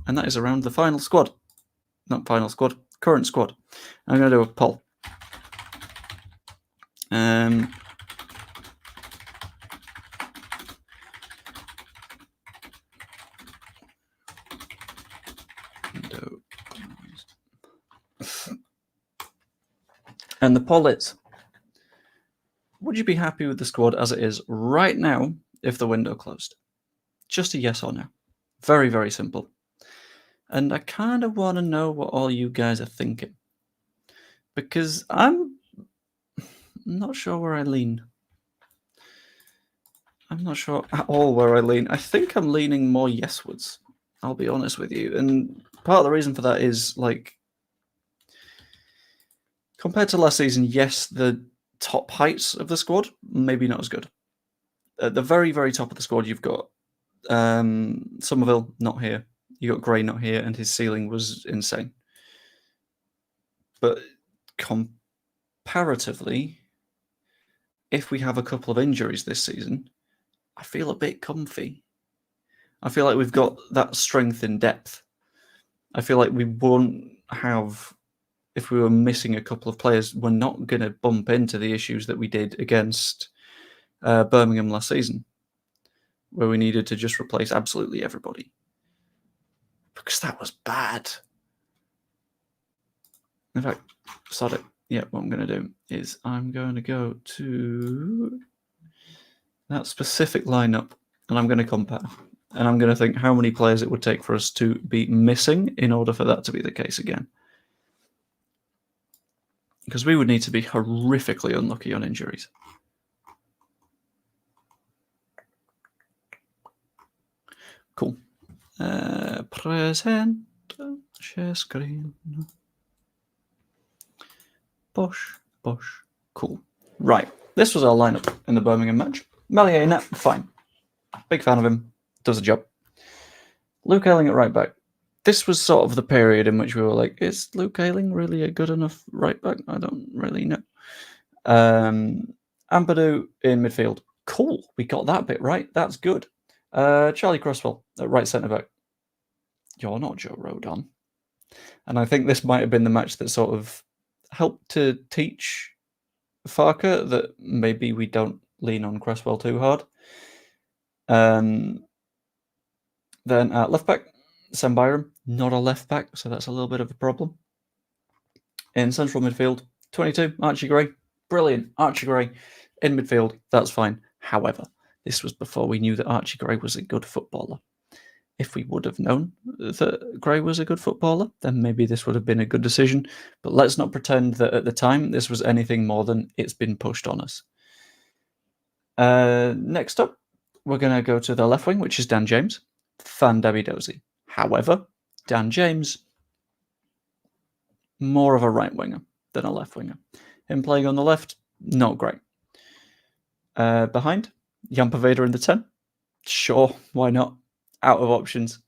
and that is around the final squad. Not final squad, current squad. I'm going to do a poll. And the poll is, would you be happy with the squad as it is right now if the window closed? Just a yes or no. Very, very simple. And I kind of want to know what all you guys are thinking, because I'm not sure where I lean. I'm not sure at all where I lean. I think I'm leaning more yeswards, I'll be honest with you. And part of the reason for that is, like, compared to last season, yes, the top heights of the squad, maybe not as good. At the very, very top of the squad, you've got Somerville not here. You got Gray not here, and his ceiling was insane. But comparatively, if we have a couple of injuries this season, I feel a bit comfy. I feel like we've got that strength in depth. I feel like we won't have if we were missing a couple of players, we're not going to bump into the issues that we did against Birmingham last season, where we needed to just replace absolutely everybody. Because that was bad. In fact, sod it. Yeah, what I'm going to do is I'm going to go to that specific lineup and I'm going to compare. And I'm going to think how many players it would take for us to be missing in order for that to be the case again. Because we would need to be horrifically unlucky on injuries. Cool. Present. Share screen. Bosh. Cool. Right. This was our lineup in the Birmingham match. Matteo Mato, fine. Big fan of him. Does the job. Luke Ayling at right back. This was sort of the period in which we were like, is Luke Ayling really a good enough right back? I don't really know. Ampadu in midfield. Cool. We got that bit right. That's good. Charlie Cresswell at right centre back. You're not Joe Rodon. And I think this might have been the match that sort of helped to teach Farker that maybe we don't lean on Cresswell too hard. Then at left back, Sam Byram, not a left back, so that's a little bit of a problem. In central midfield, 22, Archie Gray. Brilliant, Archie Gray in midfield, that's fine. However, this was before we knew that Archie Gray was a good footballer. If we would have known that Gray was a good footballer, then maybe this would have been a good decision. But let's not pretend that at the time this was anything more than it's been pushed on us. Next up, we're going to go to the left wing, which is Dan James. Fan Debbie Dozy. However, Dan James, more of a right winger than a left winger. Him playing on the left, not great. Behind, Jan Poveda in the 10. Sure, why not? Out of options.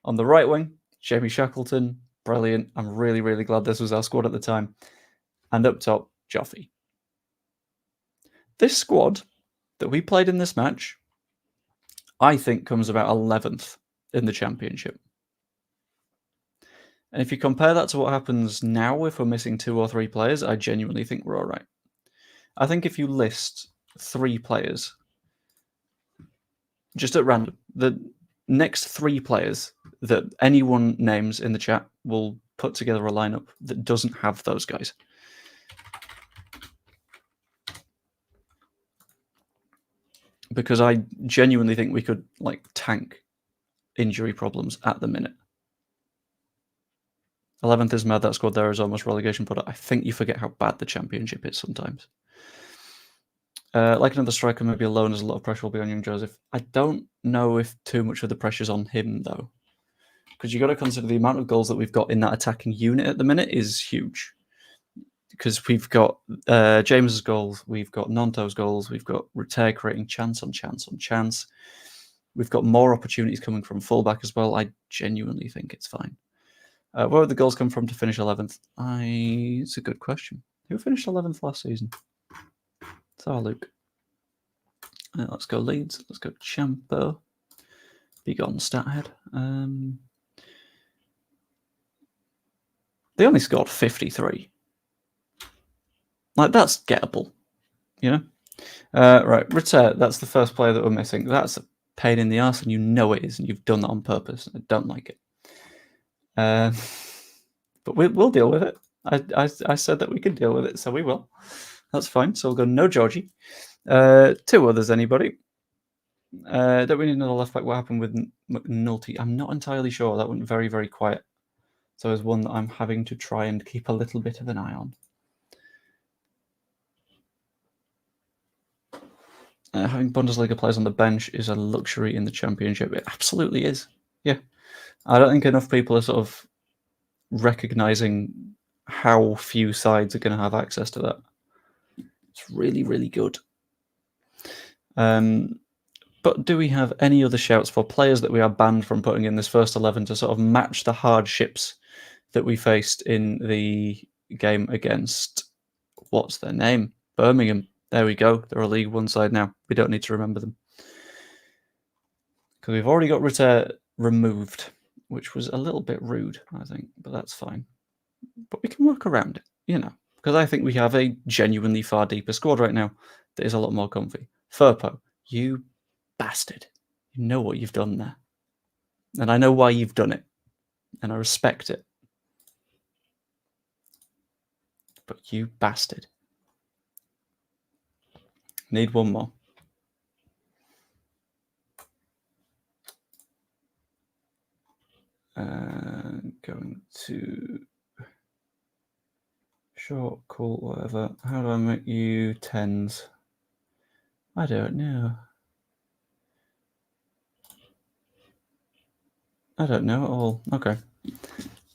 On the right wing, Jamie Shackleton. Brilliant. I'm really, really glad this was our squad at the time. And up top, Joffy. This squad that we played in this match, I think comes about 11th in the Championship. And if you compare that to what happens now if we're missing 2 or 3 players, I genuinely think we're all right. I think if you list 3 players, just at random, the next 3 players that anyone names in the chat will put together a lineup that doesn't have those guys. Because I genuinely think we could tank injury problems at the minute. 11th is mad. That squad there is almost relegation fodder. I think you forget how bad the Championship is sometimes. Like another striker, maybe alone, as a lot of pressure will be on young Joseph. I don't know if too much of the pressure's on him, though. Because you've got to consider the amount of goals that we've got in that attacking unit at the minute is huge. Because we've got James's goals, we've got Nonto's goals, we've got Rutter creating chance on chance on chance. We've got more opportunities coming from fullback as well. I genuinely think it's fine. Where would the goals come from to finish 11th? It's a good question. Who finished 11th last season? Let's have a look. Let's go Leeds. Let's go Champo. Be gone, Stathead. They only scored 53. That's gettable, you know? Right, Rutter, that's the first player that we're missing. That's a pain in the arse, and you know it is, and you've done that on purpose. I don't like it. But we'll deal with it. I said that we could deal with it, so we will. That's fine. So we'll go no Georgie. 2 others, anybody? Don't we need another left back? What happened with McNulty? I'm not entirely sure. That went very, very quiet. So there's one that I'm having to try and keep a little bit of an eye on. Having Bundesliga players on the bench is a luxury in the Championship. It absolutely is. Yeah. I don't think enough people are sort of recognizing how few sides are going to have access to that. It's really, really good. But do we have any other shouts for players that we are banned from putting in this first 11 to sort of match the hardships that we faced in the game against, what's their name? Birmingham. There we go. They're a League One side now. We don't need to remember them. Because we've already got Rutter removed, which was a little bit rude, I think, but that's fine. but we can work around it, because I think we have a genuinely far deeper squad right now that is a lot more comfy. Firpo, you bastard. You know what you've done there. And I know why you've done it. And I respect it. But you bastard. Need one more. Going to short, cool, whatever. How do I make you 10s? I don't know. I don't know at all. Okay.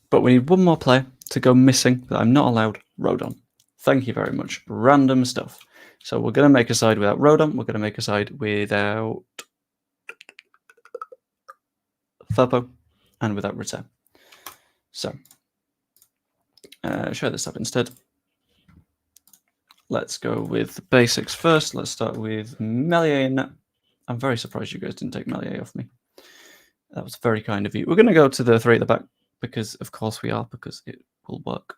But we need one more player to go missing that I'm not allowed. Rodon. Thank you very much. Random stuff. So we're going to make a side without Rodon. We're going to make a side without Firpo and without Return. So, show this up instead. Let's go with the basics first. Let's start with Melier in net. I'm very surprised you guys didn't take Melier off me. That was very kind of you. We're going to go to the 3 at the back because, of course, we are, because it will work.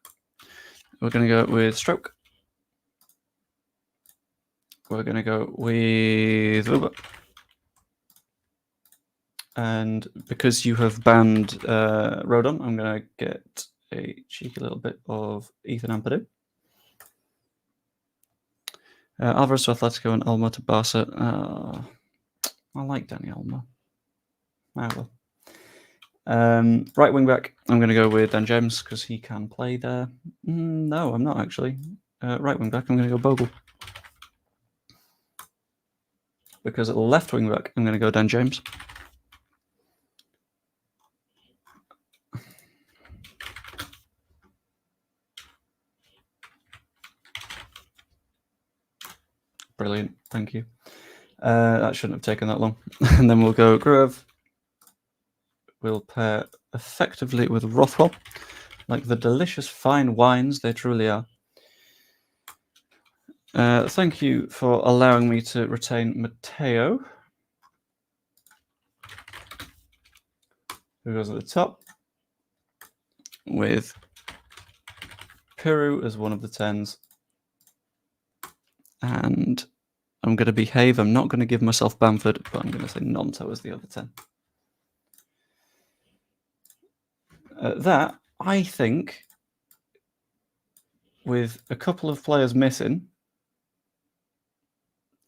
We're going to go with Stroke. We're going to go with Uber. And because you have banned Rodon, I'm going to get a cheeky little bit of Ethan Ampadu. Alvarez to Atletico and Olmo to Barca. I like Danny Olmo. Well. Right wing back, I'm going to go with Dan James because he can play there. No, I'm not actually. Right wing back, I'm going to go Bogle. Because at the left wing back, I'm going to go Dan James. Brilliant, thank you. That shouldn't have taken that long. And then we'll go Gruev. We'll pair effectively with Rothwell, like the delicious fine wines they truly are. Thank you for allowing me to retain Matteo, who goes at the top, with Piru as one of the 10s. And I'm going to behave. I'm not going to give myself Bamford, but I'm going to say Nonto as the other 10. That, I think, with a couple of players missing,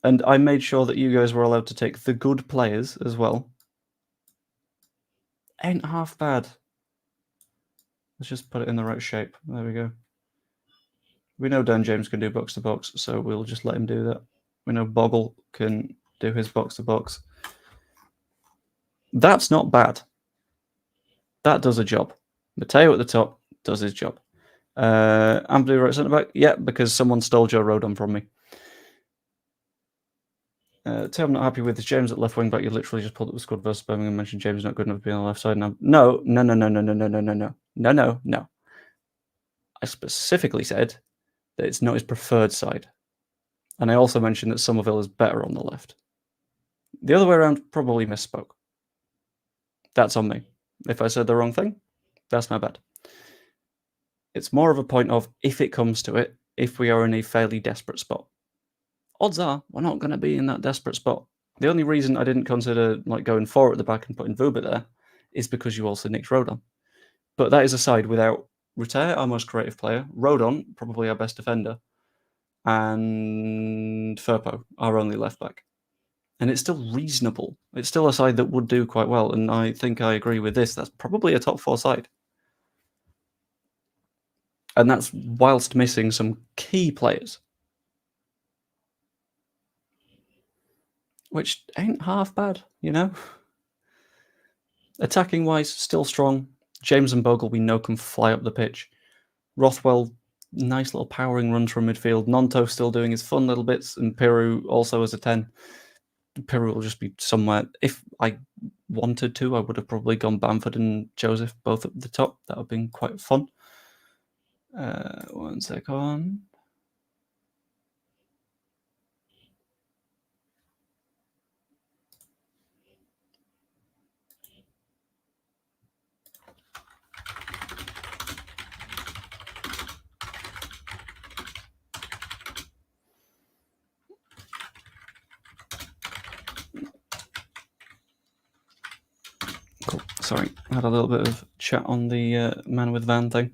and I made sure that you guys were allowed to take the good players as well, ain't half bad. Let's just put it in the right shape. There we go. We know Dan James can do box-to-box, so we'll just let him do that. We know Bogle can do his box-to-box. That's not bad. That does a job. Matteo at the top does his job. Ampadu right centre back. Yeah, because someone stole Joe Rodon from me. Tell I'm not happy with is James at left wing back. You literally just pulled up the squad versus Birmingham and mentioned James not good enough to be on the left side. No. I specifically said that it's not his preferred side. And I also mentioned that Somerville is better on the left. The other way around, probably misspoke. That's on me. If I said the wrong thing, that's my bad. It's more of a point of, if it comes to it, if we are in a fairly desperate spot. Odds are, we're not going to be in that desperate spot. The only reason I didn't consider going 4 at the back and putting Vuba there is because you also nicked Rodon. But that is a side without Rutert, our most creative player, Rodon, probably our best defender, and Firpo, our only left back. And it's still reasonable. It's still a side that would do quite well, and I think I agree with this. That's probably a top 4 side. And that's whilst missing some key players. Which ain't half bad, Attacking-wise, still strong. James and Bogle, we know, can fly up the pitch. Rothwell, nice little powering runs from midfield. Nonto still doing his fun little bits, and Piru also as a 10. Piru will just be somewhere. If I wanted to, I would have probably gone Bamford and Joseph both at the top. That would have been quite fun. 1 second. Sorry, I had a little bit of chat on the man with van thing.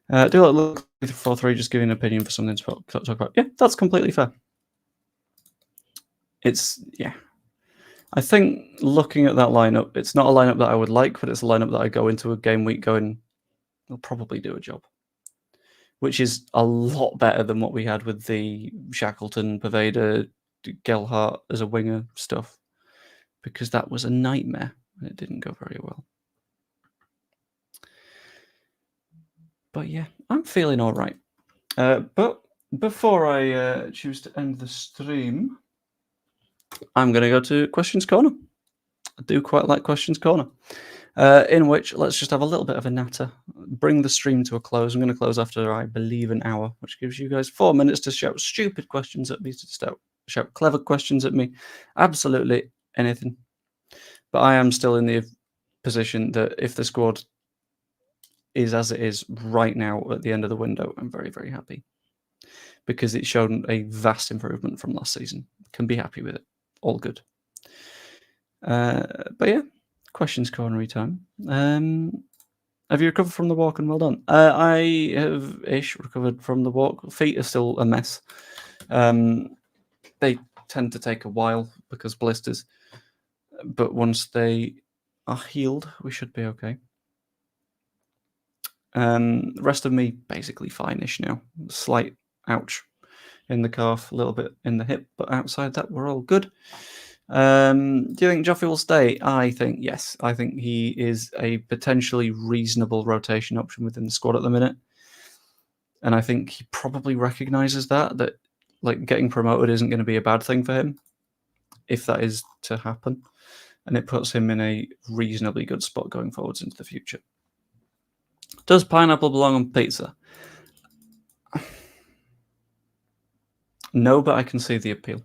Do it look 4-3, just giving an opinion for something to talk about. Yeah, that's completely fair. Yeah. I think looking at that lineup, it's not a lineup that I would like, but it's a lineup that I go into a game week going, they'll probably do a job. Which is a lot better than what we had with the Shackleton, Pervader, Gelhardt as a winger stuff. Because that was a nightmare and it didn't go very well. But yeah, I'm feeling all right. But before I choose to end the stream, I'm going to go to Questions Corner. I do quite like Questions Corner, in which let's just have a little bit of a natter, bring the stream to a close. I'm going to close after, I believe, an hour, which gives you guys 4 minutes to shout stupid questions at me, to shout clever questions at me, absolutely anything. But I am still in the position that if the squad is as it is right now at the end of the window, I'm very, very happy. Because it's shown a vast improvement from last season. Can be happy with it. All good. But yeah, Questions Cornery time. Have you recovered from the walk and well done? I have recovered from the walk. Feet are still a mess. They tend to take a while because blisters. But once they are healed, we should be okay. The rest of me basically fine-ish now. Slight ouch in the calf, a little bit in the hip, but outside that, we're all good. Do you think Joffrey will stay? I think yes. I think he is a potentially reasonable rotation option within the squad at the minute. And I think he probably recognises that like getting promoted isn't going to be a bad thing for him, if that is to happen. And it puts him in a reasonably good spot going forwards into the future. Does pineapple belong on pizza? No, but I can see the appeal.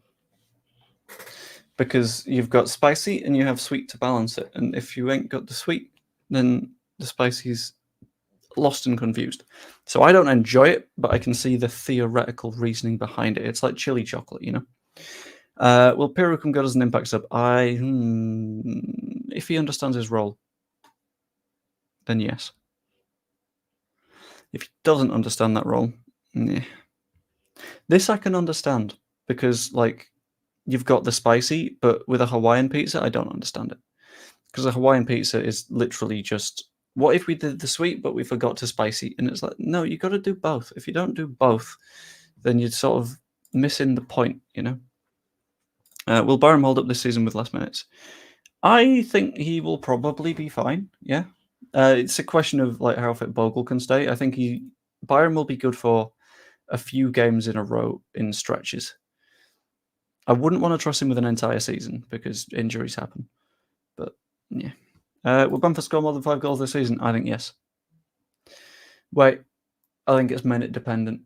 Because you've got spicy and you have sweet to balance it. And if you ain't got the sweet, then the spicy's lost and confused. So I don't enjoy it, but I can see the theoretical reasoning behind it. It's like chili chocolate, you know? Will Piru come good as an impact sub? If he understands his role, then yes. If he doesn't understand that role, yeah. This I can understand, because, like, you've got the spicy, but with a Hawaiian pizza, I don't understand it. Because a Hawaiian pizza is literally just, what if we did the sweet, but we forgot to spicy? And it's like, no, you got to do both. If you don't do both, then you're sort of missing the point, you know? Will Byram hold up this season with less minutes? I think he will probably be fine, yeah. It's a question of like how fit Bogle can stay. I think Byram will be good for a few games in a row in stretches. I wouldn't want to trust him with an entire season because injuries happen. But yeah. Will Bamford score more than 5 goals this season? I think yes. Wait, I think it's minute dependent.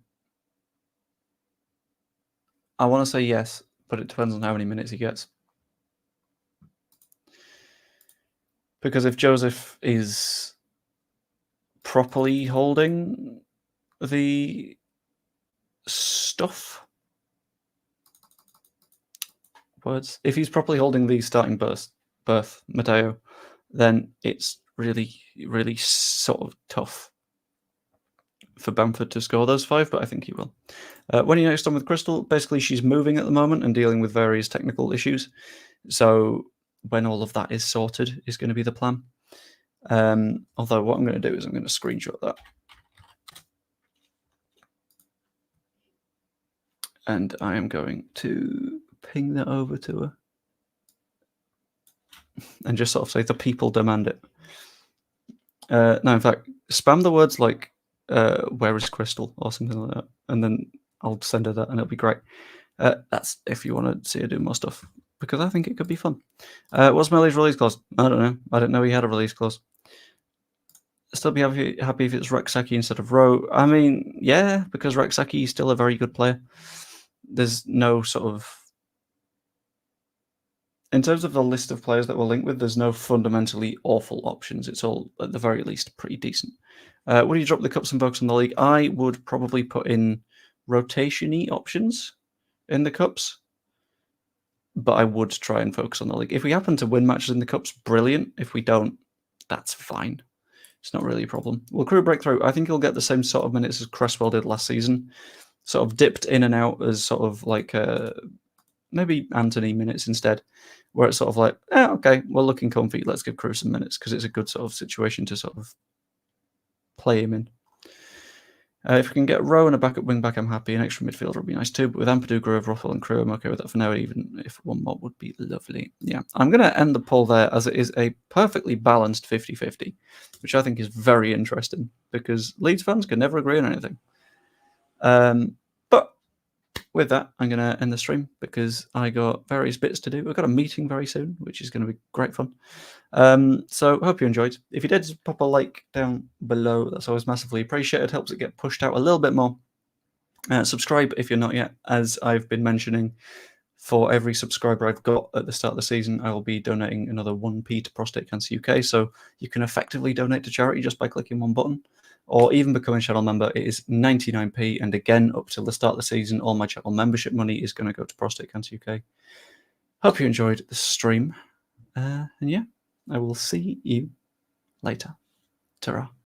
I want to say yes, but it depends on how many minutes he gets. Because if Joseph is properly holding the stuff, if he's properly holding the starting berth, Matteo, then it's really, really sort of tough for Bamford to score those 5, but I think he will. When are you next on with Crystal? Basically, she's moving at the moment and dealing with various technical issues. So when all of that is sorted is going to be the plan. Although what I'm going to do is I'm going to screenshot that. And I am going to ping that over to her. And just sort of say the people demand it. No, in fact, spam the words like, where is Crystal or something like that. And then I'll send her that and it'll be great. That's if you want to see her do more stuff. Because I think it could be fun. What's Melly's release clause? I don't know. I didn't know he had a release clause. Still be happy if it's Rexaki instead of Rowe. I mean, yeah, because Rexaki is still a very good player. There's no sort of... In terms of the list of players that we're linked with, there's no fundamentally awful options. It's all, at the very least, pretty decent. Would you drop the cups and focus on the league? I would probably put in rotation-y options in the cups, but I would try and focus on the league. If we happen to win matches in the cups, brilliant. If we don't, that's fine. It's not really a problem. Will Crew break through? I think he'll get the same sort of minutes as Cresswell did last season. Sort of dipped in and out as sort of like maybe Anthony minutes instead, where it's sort of like, okay, we're looking comfy. Let's give Crew some minutes because it's a good sort of situation to sort of play him in. If we can get Rowe and a backup wing back, I'm happy. An extra midfielder would be nice too. But with Ampadu, Grove, Ruffle, and Crew, I'm okay with that for now. Even if one more would be lovely. Yeah, I'm going to end the poll there as it is a perfectly balanced 50-50, which I think is very interesting because Leeds fans can never agree on anything. But with that, I'm going to end the stream because I got various bits to do. We've got a meeting very soon, which is going to be great fun. So hope you enjoyed. If you did, just pop a like down below. That's always massively appreciated. Helps it get pushed out a little bit more. Subscribe if you're not yet. As I've been mentioning, for every subscriber I've got at the start of the season, I will be donating another 1p to Prostate Cancer UK. So you can effectively donate to charity just by clicking one button, or even becoming a channel member. It is 99p, and again, up till the start of the season, all my channel membership money is going to go to Prostate Cancer UK. Hope you enjoyed the stream, and yeah, I will see you later. Ta-ra.